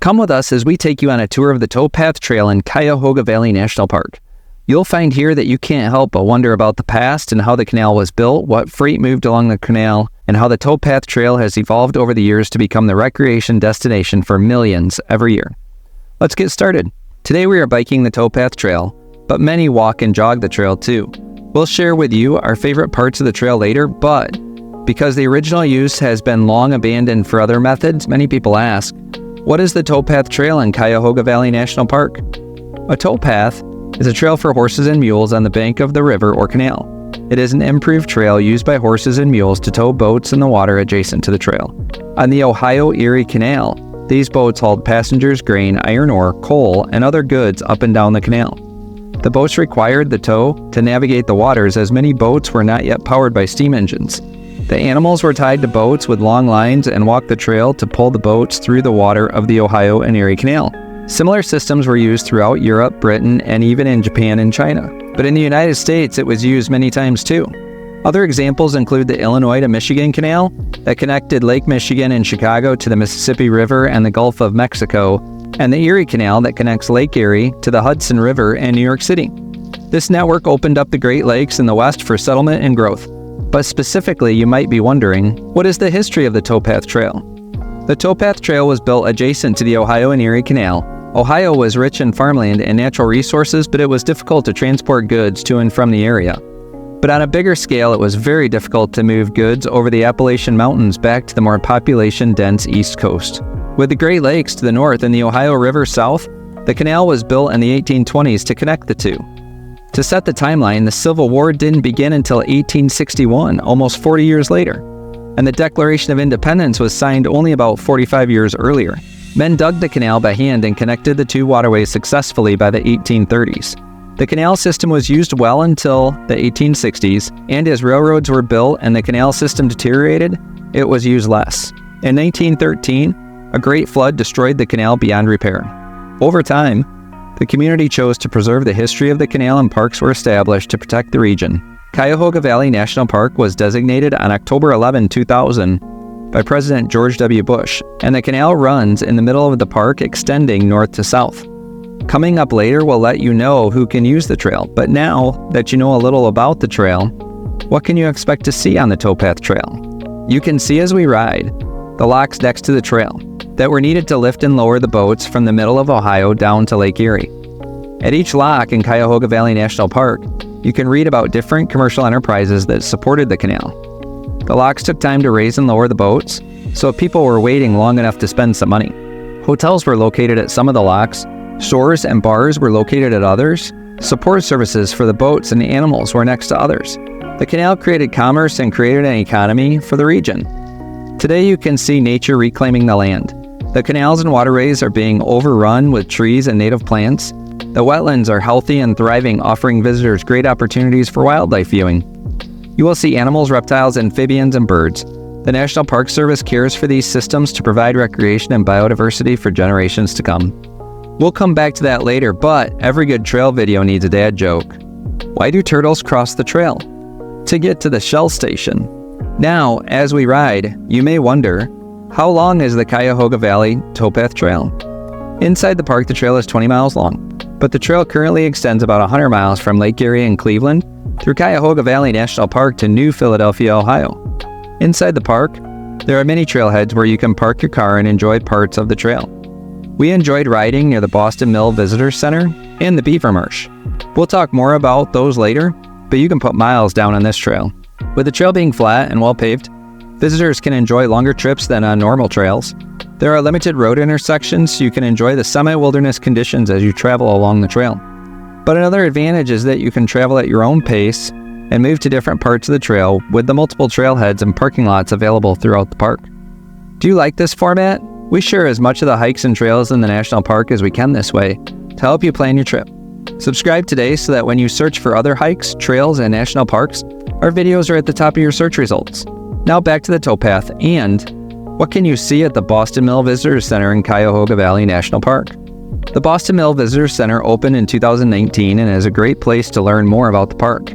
Come with us as we take you on a tour of the Towpath Trail in Cuyahoga Valley National Park. You'll find here that you can't help but wonder about the past and how the canal was built, what freight moved along the canal, and how the Towpath Trail has evolved over the years to become the recreation destination for millions every year. Let's get started. Today we are biking the Towpath Trail, but many walk and jog the trail too. We'll share with you our favorite parts of the trail later, but because the original use has been long abandoned for other methods, many people ask, what is the Towpath Trail in Cuyahoga Valley National Park? A towpath is a trail for horses and mules on the bank of the river or canal. It is an improved trail used by horses and mules to tow boats in the water adjacent to the trail. On the Ohio-Erie Canal, these boats hauled passengers, grain, iron ore, coal, and other goods up and down the canal. The boats required the tow to navigate the waters as many boats were not yet powered by steam engines. The animals were tied to boats with long lines and walked the trail to pull the boats through the water of the Ohio and Erie Canal. Similar systems were used throughout Europe, Britain, and even in Japan and China. But in the United States, it was used many times too. Other examples include the Illinois to Michigan Canal that connected Lake Michigan in Chicago to the Mississippi River and the Gulf of Mexico, and the Erie Canal that connects Lake Erie to the Hudson River and New York City. This network opened up the Great Lakes in the West for settlement and growth. But specifically, you might be wondering, what is the history of the Towpath Trail? The Towpath Trail was built adjacent to the Ohio and Erie Canal. Ohio was rich in farmland and natural resources, but it was difficult to transport goods to and from the area. But on a bigger scale, it was very difficult to move goods over the Appalachian Mountains back to the more population-dense East Coast. With the Great Lakes to the north and the Ohio River south, the canal was built in the 1820s to connect the two. To set the timeline, the Civil War didn't begin until 1861, almost 40 years later, and the Declaration of Independence was signed only about 45 years earlier. Men dug the canal by hand and connected the two waterways successfully by the 1830s. The canal system was used well until the 1860s, and as railroads were built and the canal system deteriorated, it was used less. In 1913, a great flood destroyed the canal beyond repair. Over time, the community chose to preserve the history of the canal, and parks were established to protect the region. Cuyahoga Valley National Park was designated on October 11, 2000 by President George W. Bush, and the canal runs in the middle of the park extending north to south. Coming up later, we'll let you know who can use the trail, but now that you know a little about the trail, what can you expect to see on the Towpath Trail? You can see as we ride the locks next to the trail that were needed to lift and lower the boats from the middle of Ohio down to Lake Erie. At each lock in Cuyahoga Valley National Park, you can read about different commercial enterprises that supported the canal. The locks took time to raise and lower the boats, so people were waiting long enough to spend some money. Hotels were located at some of the locks, stores and bars were located at others, support services for the boats and the animals were next to others. The canal created commerce and created an economy for the region. Today you can see nature reclaiming the land. The canals and waterways are being overrun with trees and native plants. The wetlands are healthy and thriving, offering visitors great opportunities for wildlife viewing. You will see animals, reptiles, amphibians, and birds. The National Park Service cares for these systems to provide recreation and biodiversity for generations to come. We'll come back to that later, but every good trail video needs a dad joke. Why do turtles cross the trail? To get to the Shell station. Now, as we ride, you may wonder, how long is the Cuyahoga Valley Towpath Trail? Inside the park, the trail is 20 miles long, but the trail currently extends about 100 miles from Lake Erie and Cleveland through Cuyahoga Valley National Park to New Philadelphia, Ohio. Inside the park, there are many trailheads where you can park your car and enjoy parts of the trail. We enjoyed riding near the Boston Mill Visitor Center and the Beaver Marsh. We'll talk more about those later, but you can put miles down on this trail. With the trail being flat and well paved, visitors can enjoy longer trips than on normal trails. There are limited road intersections, so you can enjoy the semi-wilderness conditions as you travel along the trail. But another advantage is that you can travel at your own pace and move to different parts of the trail with the multiple trailheads and parking lots available throughout the park. Do you like this format? We share as much of the hikes and trails in the national park as we can this way to help you plan your trip. Subscribe today so that when you search for other hikes, trails, and national parks, our videos are at the top of your search results. Now back to the towpath, and what can you see at the Boston Mill Visitor Center in Cuyahoga Valley National Park? The Boston Mill Visitor Center opened in 2019 and is a great place to learn more about the park.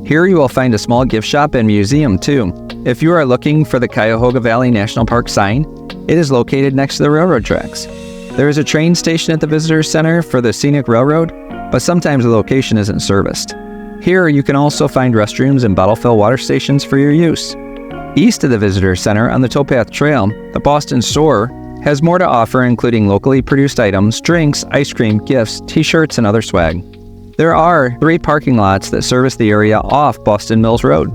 Here you will find a small gift shop and museum too. If you are looking for the Cuyahoga Valley National Park sign, it is located next to the railroad tracks. There is a train station at the Visitor Center for the Scenic Railroad, but sometimes the location isn't serviced. Here you can also find restrooms and bottle fill water stations for your use. East of the Visitor Center on the Towpath Trail, the Boston Store has more to offer, including locally produced items, drinks, ice cream, gifts, t-shirts, and other swag. There are 3 parking lots that service the area off Boston Mills Road.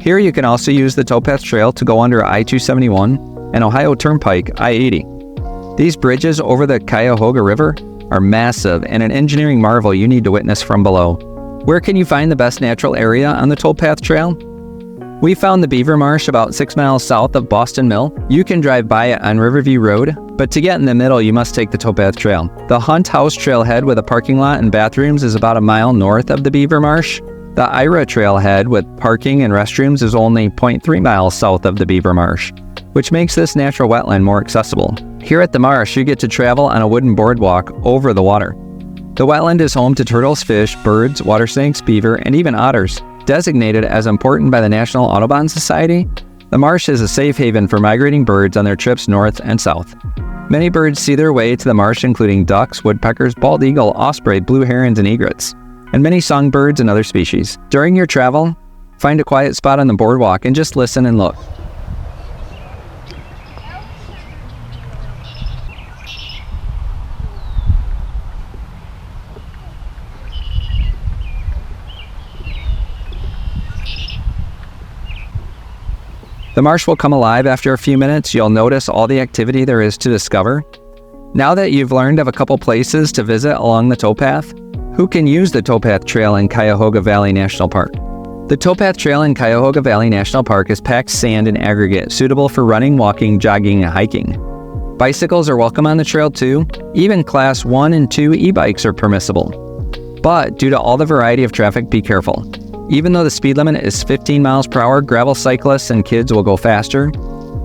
Here you can also use the Towpath Trail to go under I-271 and Ohio Turnpike I-80. These bridges over the Cuyahoga River are massive and an engineering marvel you need to witness from below. Where can you find the best natural area on the Towpath Trail? We found the Beaver Marsh about 6 miles south of Boston Mill. You can drive by it on Riverview Road, but to get in the middle you must take the Towpath Trail. The Hunt House Trailhead with a parking lot and bathrooms is about a mile north of the Beaver Marsh. The Ira Trailhead with parking and restrooms is only 0.3 miles south of the Beaver Marsh, which makes this natural wetland more accessible. Here at the marsh, you get to travel on a wooden boardwalk over the water. The wetland is home to turtles, fish, birds, water snakes, beaver, and even otters. Designated as important by the National Audubon Society, the marsh is a safe haven for migrating birds on their trips north and south. Many birds see their way to the marsh, including ducks, woodpeckers, bald eagle, osprey, blue herons, and egrets, and many songbirds and other species. During your travel, find a quiet spot on the boardwalk and just listen and look. The marsh will come alive after a few minutes. You'll notice all the activity there is to discover. Now that you've learned of a couple places to visit along the towpath, who can use the Towpath Trail in Cuyahoga Valley National Park? The Towpath Trail in Cuyahoga Valley National Park is packed sand and aggregate, suitable for running, walking, jogging, and hiking. Bicycles are welcome on the trail too. Even Class 1 and 2 e-bikes are permissible. But due to all the variety of traffic, be careful. Even though the speed limit is 15 miles per hour, gravel cyclists and kids will go faster.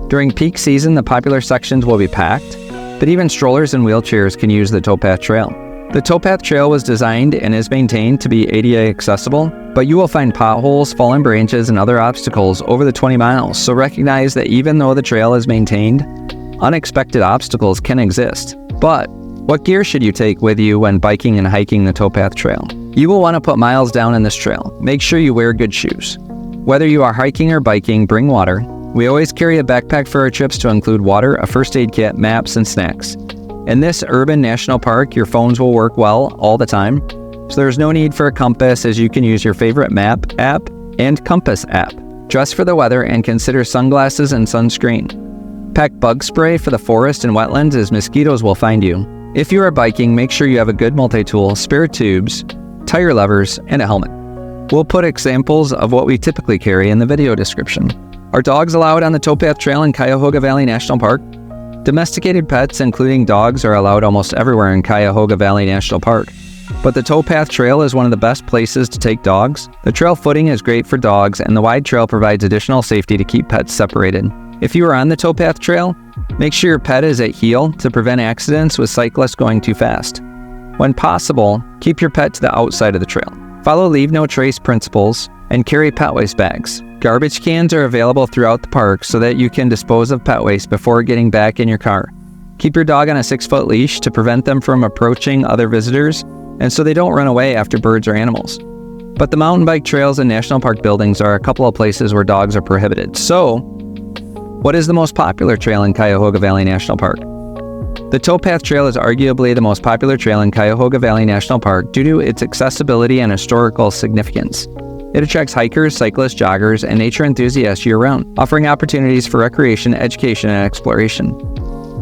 During peak season, the popular sections will be packed, but even strollers and wheelchairs can use the Towpath Trail. The Towpath Trail was designed and is maintained to be ADA accessible, but you will find potholes, fallen branches, and other obstacles over the 20 miles, so recognize that even though the trail is maintained, unexpected obstacles can exist. But what gear should you take with you when biking and hiking the Towpath Trail? You will want to put miles down in this trail. Make sure you wear good shoes. Whether you are hiking or biking, bring water. We always carry a backpack for our trips to include water, a first aid kit, maps, and snacks. In this urban national park, your phones will work well all the time, so there's no need for a compass, as you can use your favorite map app and compass app. Dress for the weather and consider sunglasses and sunscreen. Pack bug spray for the forest and wetlands, as mosquitoes will find you. If you are biking, make sure you have a good multi-tool, spare tubes, tire levers, and a helmet. We'll put examples of what we typically carry in the video description. Are dogs allowed on the Towpath Trail in Cuyahoga Valley National Park? Domesticated pets, including dogs, are allowed almost everywhere in Cuyahoga Valley National Park. But the Towpath Trail is one of the best places to take dogs. The trail footing is great for dogs, and the wide trail provides additional safety to keep pets separated. If you are on the Towpath Trail, make sure your pet is at heel to prevent accidents with cyclists going too fast. When possible, keep your pet to the outside of the trail. Follow leave no trace principles and carry pet waste bags. Garbage cans are available throughout the park so that you can dispose of pet waste before getting back in your car. Keep your dog on a 6-foot leash to prevent them from approaching other visitors and so they don't run away after birds or animals. But the mountain bike trails and national park buildings are a couple of places where dogs are prohibited. So, what is the most popular trail in Cuyahoga Valley National Park? The Towpath Trail is arguably the most popular trail in Cuyahoga Valley National Park due to its accessibility and historical significance. It attracts hikers, cyclists, joggers, and nature enthusiasts year-round, offering opportunities for recreation, education, and exploration.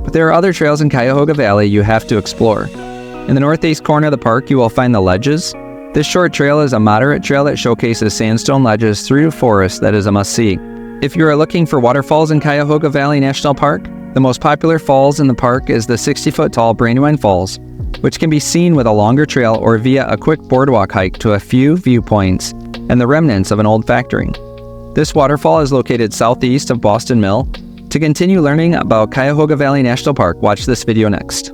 But there are other trails in Cuyahoga Valley you have to explore. In the northeast corner of the park, you will find the Ledges. This short trail is a moderate trail that showcases sandstone ledges through forest that is a must-see. If you are looking for waterfalls in Cuyahoga Valley National Park, the most popular falls in the park is the 60-foot-tall Brandywine Falls, which can be seen with a longer trail or via a quick boardwalk hike to a few viewpoints and the remnants of an old factory. This waterfall is located southeast of Boston Mill. To continue learning about Cuyahoga Valley National Park, watch this video next.